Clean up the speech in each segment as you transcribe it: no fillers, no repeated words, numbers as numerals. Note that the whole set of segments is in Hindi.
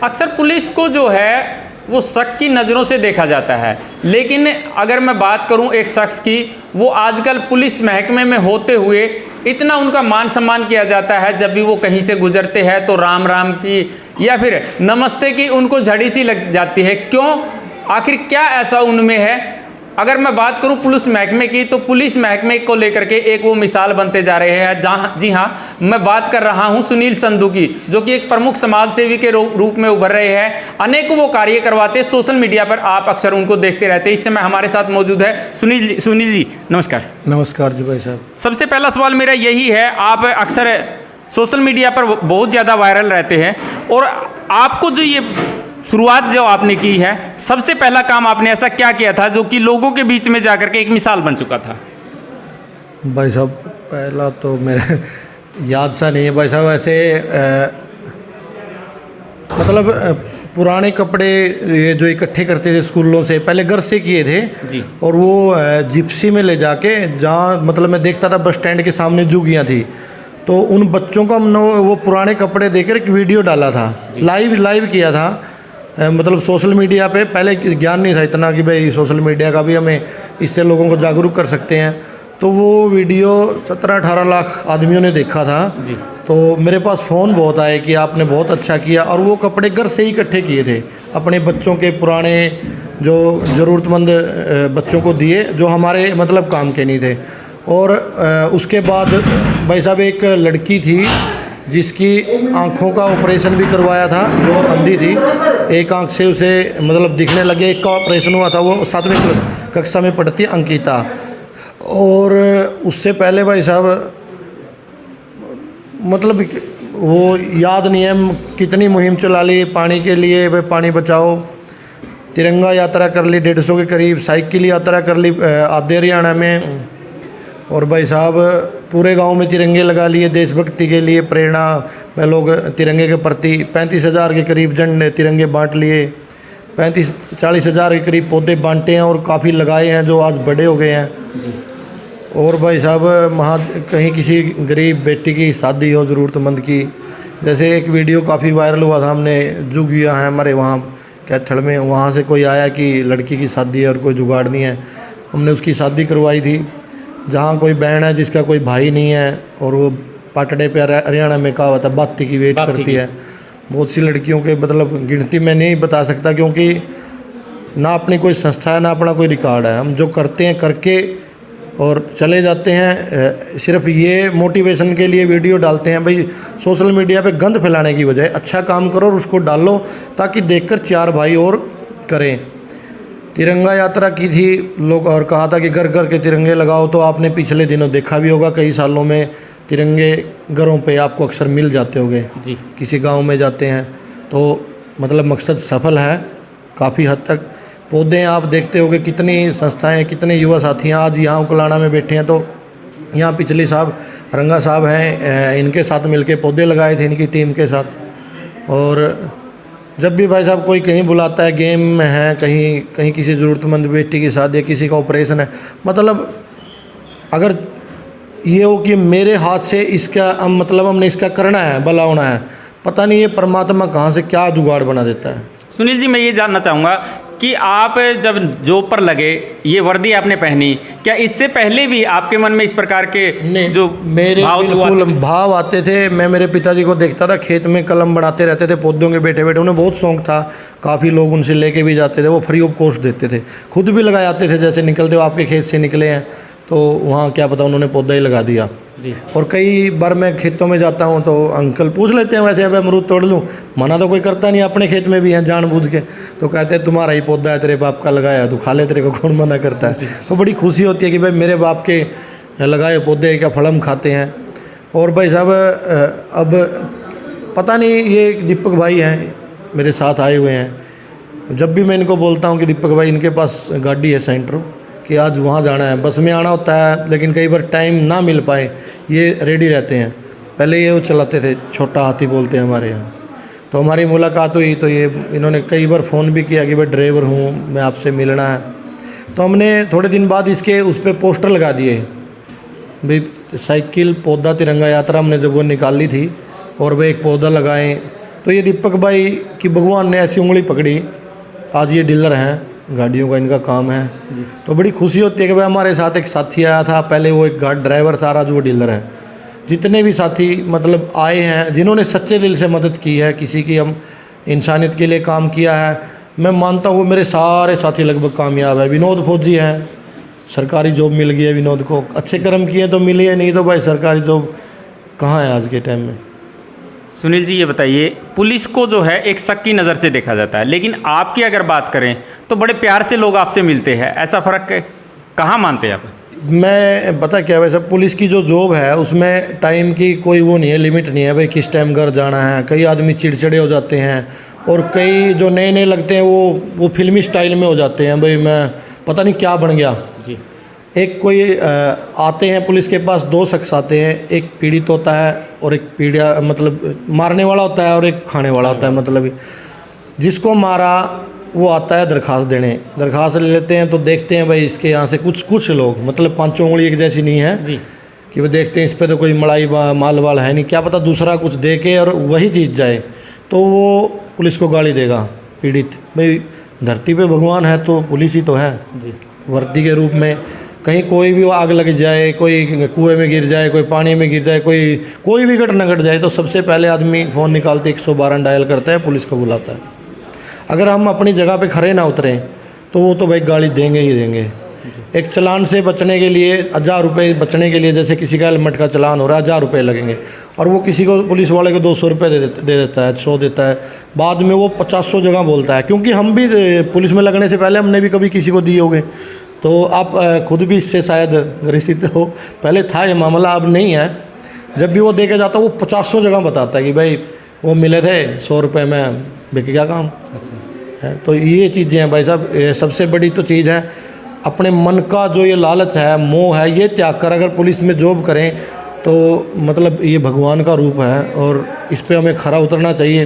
अक्सर पुलिस को जो है वो शक की नज़रों से देखा जाता है, लेकिन अगर मैं बात करूं एक शख्स की, वो आजकल पुलिस महकमे में होते हुए इतना उनका मान सम्मान किया जाता है, जब भी वो कहीं से गुजरते हैं तो राम राम की या फिर नमस्ते की उनको झड़ी सी लग जाती है। क्यों, आखिर क्या ऐसा उनमें है? अगर मैं बात करूं पुलिस महकमे की, तो पुलिस महकमे को लेकर के एक वो मिसाल बनते जा रहे हैं। जहां जी हां, मैं बात कर रहा हूं सुनील संधू की, जो कि एक प्रमुख समाज सेवी के रूप में उभर रहे हैं। अनेकों वो कार्य करवाते हैं, सोशल मीडिया पर आप अक्सर उनको देखते रहते हैं। इस समय हमारे साथ मौजूद है सुनील जी, नमस्कार। नमस्कार जी भाई साहब। सबसे पहला सवाल मेरा यही है, आप अक्सर सोशल मीडिया पर बहुत ज़्यादा वायरल रहते हैं, और आपको जो ये शुरुआत जो आपने की है, सबसे पहला काम आपने ऐसा क्या किया था जो कि लोगों के बीच में जाकर के एक मिसाल बन चुका था? भाई साहब, पहला तो मेरा याद सा नहीं है भाई साहब। ऐसे मतलब पुराने कपड़े ये जो इकट्ठे करते थे स्कूलों से, पहले घर से किए थे जी। और वो जिप्सी में ले जाके, जहाँ मतलब मैं देखता था बस स्टैंड के सामने जुगियाँ थी, तो उन बच्चों को हमने वो पुराने कपड़े देकर एक वीडियो डाला था, लाइव किया था। मतलब सोशल मीडिया पे पहले ज्ञान नहीं था इतना कि भाई सोशल मीडिया का भी हमें इससे लोगों को जागरूक कर सकते हैं। तो वो वीडियो 17-18 लाख आदमियों ने देखा था जी। तो मेरे पास फ़ोन बहुत आए कि आपने बहुत अच्छा किया, और वो कपड़े घर से ही इकट्ठे किए थे, अपने बच्चों के पुराने जो ज़रूरतमंद बच्चों को दिए, जो हमारे मतलब काम के नहीं थे। और उसके बाद भाई साहब एक लड़की थी जिसकी आँखों का ऑपरेशन भी करवाया था, जो अंधी थी, एक आँख से उसे मतलब दिखने लगे, एक का ऑपरेशन हुआ था। वो 7वीं कक्षा में पढ़ती अंकिता। और उससे पहले भाई साहब मतलब वो याद नहीं है कितनी मुहिम चला ली पानी के लिए, भाई पानी बचाओ, तिरंगा यात्रा कर ली 150 के करीब, साइकिल यात्रा कर ली आधे हरियाणा में, और भाई साहब पूरे गांव में तिरंगे लगा लिए देशभक्ति के लिए, प्रेरणा में लोग तिरंगे के प्रति 35,000 के करीब झंडे तिरंगे बांट लिए, 35-40 हज़ार के करीब पौधे बांटे हैं और काफ़ी लगाए हैं जो आज बड़े हो गए हैं जी। और भाई साहब वहाँ कहीं किसी गरीब बेटी की शादी हो ज़रूरतमंद की, जैसे एक वीडियो काफ़ी वायरल हुआ था, हमने जुगिया है हमारे वहाँ कैथड़ में, वहाँ से कोई आया कि लड़की की शादी है और कोई जुगाड़ नहीं है, हमने उसकी शादी करवाई थी। जहाँ कोई बहन है जिसका कोई भाई नहीं है, और वो पाटड़े पे हरियाणा में कहावत है बाती की वेट करती है। बहुत सी लड़कियों के मतलब गिनती मैं नहीं बता सकता, क्योंकि ना अपनी कोई संस्था है ना अपना कोई रिकॉर्ड है। हम जो करते हैं करके और चले जाते हैं, सिर्फ ये मोटिवेशन के लिए वीडियो डालते हैं भाई सोशल मीडिया पे गंद फैलाने की बजाय अच्छा काम करो और उसको डालो, ताकि देखकर 4 भाई और करें। तिरंगा यात्रा की थी लोग, और कहा था कि घर घर के तिरंगे लगाओ, तो आपने पिछले दिनों देखा भी होगा कई सालों में तिरंगे घरों पे आपको अक्सर मिल जाते होंगे जी। किसी गांव में जाते हैं तो मतलब मकसद सफल है काफ़ी हद तक। पौधे आप देखते होंगे कितनी संस्थाएं, कितने युवा साथी आज यहाँ उकलाना में बैठे हैं, तो यहाँ पिछले साहब रंगा साहब हैं, इनके साथ मिलके पौधे लगाए थे इनकी टीम के साथ। और जब भी भाई साहब कोई कहीं बुलाता है, गेम में है, कहीं किसी ज़रूरतमंद बेटी की शादी है, किसी का ऑपरेशन है, मतलब अगर ये हो कि मेरे हाथ से इसका मतलब हमने इसका करना है, भला होना है, पता नहीं ये परमात्मा कहाँ से क्या जुगाड़ बना देता है। सुनील जी, मैं ये जानना चाहूँगा कि आप जब जॉब पर लगे, ये वर्दी आपने पहनी, क्या इससे पहले भी आपके मन में इस प्रकार के जो मेरे भाव आते थे? मैं मेरे पिताजी को देखता था खेत में कलम बनाते रहते थे पौधों के, बैठे बैठे उन्हें बहुत शौक था, काफ़ी लोग उनसे लेके भी जाते थे, वो फ्री ऑफ कॉस्ट देते थे, खुद भी लगा जाते थे। जैसे निकलते हो आपके खेत से निकले हैं तो वहाँ क्या पता उन्होंने पौधा ही लगा दिया जी। और कई बार मैं खेतों में जाता हूँ तो अंकल पूछ लेते हैं वैसे, अब अमरूद तोड़ लूँ, मना तो कोई करता नहीं, अपने खेत में भी हैं जानबूझ के, तो कहते हैं तुम्हारा ही पौधा है, तेरे बाप का लगाया, तू खा ले, तेरे को कौन मना करता है। तो बड़ी खुशी होती है कि भाई मेरे बाप के लगाए पौधे का फल हम खाते हैं। और भाई साहब अब पता नहीं, ये दीपक भाई हैं मेरे साथ आए हुए हैं, जब भी मैं इनको बोलता हूँ कि दीपक भाई इनके पास गाड़ी है सेंट्रो कि आज वहाँ जाना है, बस में आना होता है, लेकिन कई बार टाइम ना मिल पाए, ये रेडी रहते हैं। पहले ये वो चलाते थे, छोटा हाथी बोलते हैं हमारे यहाँ। तो हमारी मुलाकात हुई तो ये इन्होंने कई बार फ़ोन भी किया कि भाई ड्राइवर हूँ, मैं आपसे मिलना है। तो हमने थोड़े दिन बाद इसके उस पर पोस्टर लगा दिए भाई साइकिल पौधा तिरंगा यात्रा, हमने जब वो निकाली थी, और वह एक पौधा लगाएं, तो ये दीपक भाई की भगवान ने ऐसी उंगली पकड़ी, आज ये डीलर हैं, गाड़ियों का इनका काम है। तो बड़ी खुशी होती है कि भाई हमारे साथ एक साथी आया था, पहले वो एक गाड़ी ड्राइवर था, आज वो डीलर है। जितने भी साथी मतलब आए हैं, जिन्होंने सच्चे दिल से मदद की है, किसी की हम इंसानियत के लिए काम किया है, मैं मानता हूँ मेरे सारे साथी लगभग कामयाब है। विनोद फौजी हैं, सरकारी जॉब मिल गई है विनोद को, अच्छे कर्म किए तो मिली है, नहीं तो भाई सरकारी जॉब कहाँ है आज के टाइम में। सुनील जी ये बताइए, पुलिस को जो है एक शक की नज़र से देखा जाता है, लेकिन आपकी अगर बात करें तो बड़े प्यार से लोग आपसे मिलते हैं, ऐसा फ़र्क कहाँ मानते हैं आप? मैं पता क्या वैसे पुलिस की जो जॉब है उसमें टाइम की कोई वो नहीं है, लिमिट नहीं है भाई किस टाइम घर जाना है। कई आदमी चिड़चिड़े हो जाते हैं और कई जो नए नए लगते हैं वो फिल्मी स्टाइल में हो जाते हैं, भाई मैं पता नहीं क्या बन गया जी। एक कोई आते हैं पुलिस के पास, दो शख्स आते हैं, एक पीड़ित होता है और एक पीड़िया मतलब मारने वाला होता है और एक खाने वाला होता है। मतलब जिसको मारा वो आता है दरख्वास्त देने, दरख्वास्त ले लेते हैं तो देखते हैं भाई इसके यहाँ से कुछ लोग, मतलब पांचों उंगली एक जैसी नहीं है जी, कि वो देखते हैं इस पे तो कोई मलाई माल वाल है नहीं, क्या पता दूसरा कुछ दे के और वही जीत जाए, तो वो पुलिस को गाली देगा पीड़ित। भाई धरती पे भगवान है तो पुलिस ही तो है जी, वर्दी के रूप में। कहीं कोई भी आग लग जाए, कोई कुएं में गिर जाए, कोई पानी में गिर जाए, कोई भी घटना घट जाए तो सबसे पहले आदमी फ़ोन निकालते 112 डायल करता है, पुलिस को बुलाता है। अगर हम अपनी जगह पे खड़े ना उतरें तो वो तो भाई गाली देंगे ही देंगे। एक चालान से बचने के लिए 1000 रुपये बचने के लिए, जैसे किसी का हेलमेट का चालान हो रहा है 1000 रुपये लगेंगे और वो किसी को पुलिस वाले को 200 रुपये दे देता है, 100 देता है, बाद में वो 50 जगह बोलता है। क्योंकि हम भी पुलिस में लगने से पहले हमने भी कभी किसी को दिए होंगे, तो आप खुद भी इससे शायद ग्रसित हो। पहले था ये मामला, अब नहीं है। जब भी वो दे के जाता है वो 50 जगह बताता है कि भाई वो मिले थे 100 रुपये में, बेके क्या काम। अच्छा है, तो ये चीज़ें हैं भाई साहब। सबसे बड़ी तो चीज़ है अपने मन का जो ये लालच है, मोह है, ये त्याग कर अगर पुलिस में जॉब करें तो मतलब ये भगवान का रूप है और इस पे हमें खरा उतरना चाहिए।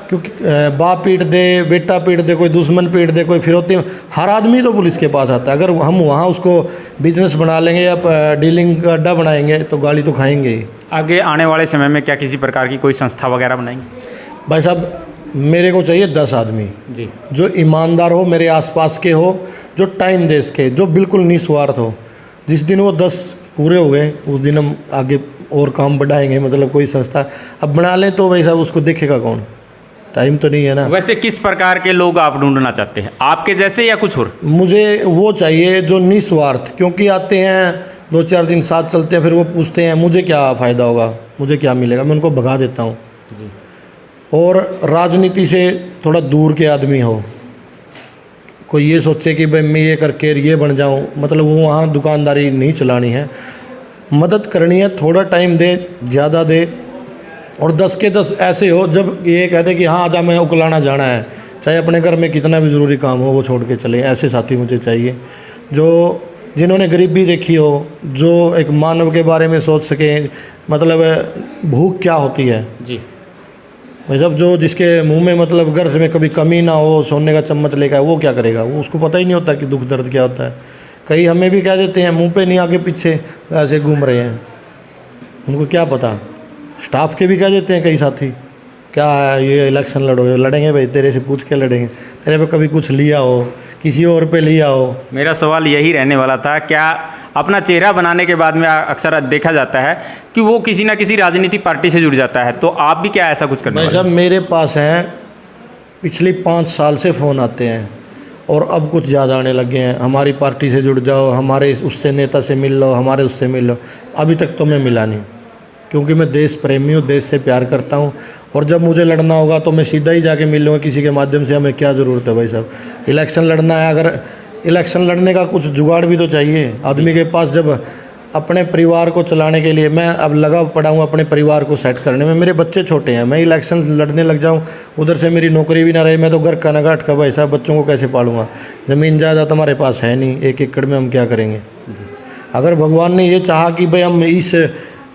क्योंकि बाप पीट दे, बेटा पीट दे, कोई दुश्मन पीट दे, कोई फिरौती, हर आदमी तो पुलिस के पास आता है। अगर हम वहाँ उसको बिजनेस बना लेंगे या डीलिंग का अड्डा बनाएंगे तो गाली तो खाएंगे ही। आगे आने वाले समय में क्या किसी प्रकार की कोई संस्था वगैरह बनाएंगे? भाई साहब मेरे को चाहिए 10 आदमी जी, जो ईमानदार हो, मेरे आसपास के हो, जो टाइम दे सके, जो बिल्कुल निस्वार्थ हो। जिस दिन वो 10 पूरे हो गए उस दिन हम आगे और काम बढ़ाएंगे। मतलब कोई संस्था अब बना लें तो भाई साहब उसको देखेगा कौन, टाइम तो नहीं है ना। वैसे किस प्रकार के लोग आप ढूंढना चाहते हैं, आपके जैसे या कुछ और? मुझे वो चाहिए जो निस्वार्थ, क्योंकि आते हैं 2-4 दिन साथ चलते हैं, फिर वो पूछते हैं मुझे क्या फ़ायदा होगा, मुझे क्या मिलेगा, मैं उनको भगा देता हूँ जी। और राजनीति से थोड़ा दूर के आदमी हो, कोई ये सोचे कि भाई मैं ये करके ये बन जाऊँ, मतलब वो वहाँ दुकानदारी नहीं चलानी है, मदद करनी है, थोड़ा टाइम दे, ज़्यादा दे, और 10 के 10 ऐसे हो जब ये कहते कि हाँ आजा मैं उकलाना जाना है, चाहे अपने घर में कितना भी ज़रूरी काम हो वो छोड़ के चले। ऐसे साथी मुझे चाहिए जो जिन्होंने गरीबी देखी हो, जो एक मानव के बारे में सोच सके, मतलब भूख क्या होती है जी। भाई साहब जो जिसके मुंह में मतलब घर में कभी कमी ना हो, सोने का चम्मच लेकर वो क्या करेगा, वो उसको पता ही नहीं होता कि दुख दर्द क्या होता है। कई हमें भी कह देते हैं मुंह पे नहीं, आगे पीछे ऐसे घूम रहे हैं, उनको क्या पता। स्टाफ के भी कह देते हैं कई साथी, क्या है ये इलेक्शन लड़ोगे, लड़ेंगे भाई तेरे से पूछ के लड़ेंगे, तेरे पे कभी कुछ लिया हो, किसी और पे लिया हो। मेरा सवाल यही रहने वाला था, क्या अपना चेहरा बनाने के बाद में अक्सर देखा जाता है कि वो किसी ना किसी राजनीतिक पार्टी से जुड़ जाता है, तो आप भी क्या ऐसा कुछ करने वाले? भाई साहब मेरे पास हैं पिछले 5 साल से फ़ोन आते हैं और अब कुछ ज़्यादा आने लगे हैं, हमारी पार्टी से जुड़ जाओ, हमारे उससे नेता से मिल लो, हमारे उससे मिल लो। अभी तक तो मैं मिला नहीं, क्योंकि मैं देश प्रेमी हूँ, देश से प्यार करता हूँ, और जब मुझे लड़ना होगा तो मैं सीधा ही जाके मिल लूँगा किसी के माध्यम से। हमें क्या ज़रूरत है भाई साहब, इलेक्शन लड़ना है, अगर इलेक्शन लड़ने का कुछ जुगाड़ भी तो चाहिए आदमी के पास। जब अपने परिवार को चलाने के लिए मैं अब लगा पड़ा हूँ अपने परिवार को सेट करने में, मेरे बच्चे छोटे हैं, मैं इलेक्शन लड़ने लग जाऊँ उधर से मेरी नौकरी भी ना रहे, मैं तो घर का नगाट का भाई साहब बच्चों को कैसे पालूँगा। ज़मीन जायदाद हमारे पास है नहीं, 1 एकड़ में हम क्या करेंगे। अगर भगवान ने ये चाहा कि भाई हम इस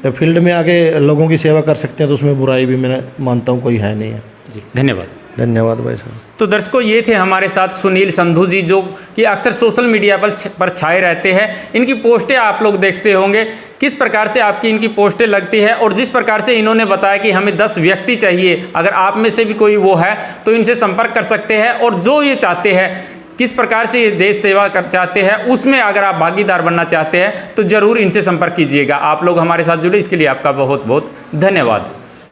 फील्ड में आके लोगों की सेवा कर सकते हैं तो उसमें बुराई भी मैं मानता हूँ कोई है नहीं है। जी धन्यवाद। धन्यवाद भाई साहब। तो दर्शकों, ये थे हमारे साथ सुनील संधू जी, जो कि अक्सर सोशल मीडिया पर छाए रहते हैं। इनकी पोस्टें आप लोग देखते होंगे, किस प्रकार से आपकी इनकी पोस्टें लगती है, और जिस प्रकार से इन्होंने बताया कि हमें 10 व्यक्ति चाहिए, अगर आप में से भी कोई वो है तो इनसे संपर्क कर सकते हैं। और जो ये चाहते हैं, किस प्रकार से ये देश सेवा कर चाहते हैं, उसमें अगर आप भागीदार बनना चाहते हैं तो ज़रूर इनसे संपर्क कीजिएगा। आप लोग हमारे साथ जुड़े, इसके लिए आपका बहुत बहुत धन्यवाद।